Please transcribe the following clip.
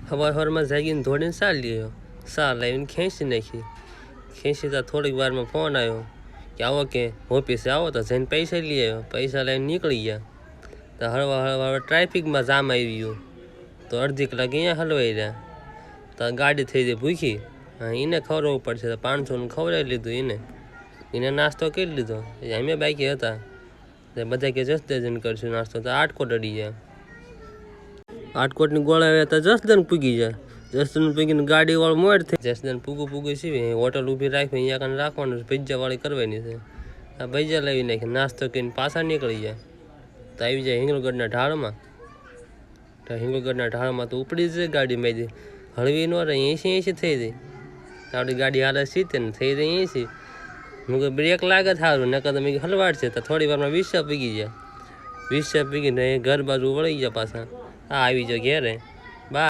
સવારમાં જાગીને ધોડીને સા લઈ સા લાવીને ખેંચી નાખી. ખેંચી તો થોડીક વારમાં ફોન આવ્યો કે આવો કે ઓફિસે આવો. તો જઈને પૈસા લઈ આવ્યો. પૈસા લઈને નીકળી ગયા. તો હળવા ટ્રાફિકમાં જામ આવી ગયું. તો અડધી કલાક અહીંયા હલવાઈ રહ્યા. તો ગાડી થઈ ગઈ ભૂખી. હા, એને ખવડાવવું પડશે. તો 500નું ખવડાવી લીધું. એને નાસ્તો કરી લીધો. અમે બાકી હતા. બધા કે જસદન કરશું નાસ્તો. તો આટકોટ અડી ગયા. આટકોટની ગોળા આવ્યા તો જસદન પૂગી જાય. જસદન પૂગીને ગાડીવાળું મોડ થઈ. જસદન પૂગું સીવી હોટલ ઊભી રાખવી. અહીંયા કાને રાખવાનું. ભજીયાવાળી કરવાની છે. આ ભજીયા લાવી નાખી. નાસ્તો કરીને પાછા નીકળી જાય. તો આવી જાય હિંગળગઢના ઢાળમાં. તો હિંગળગઢના ઢાળમાં તો ઉપડી જાય ગાડી મેં હળવી ન રહે. 80 થઈ જાય. આપણી ગાડી હાલે 70 ને થઈ જાય 80. હું કે બ્રેક લાગે સારું નકર તો મેં હલવાડ છે. તો થોડી વારમાં 20 પીગી જાય. 20 પીગીને ઘર બાજુ વળી ગયા પાછા. આ આવી જાય ઘેરે.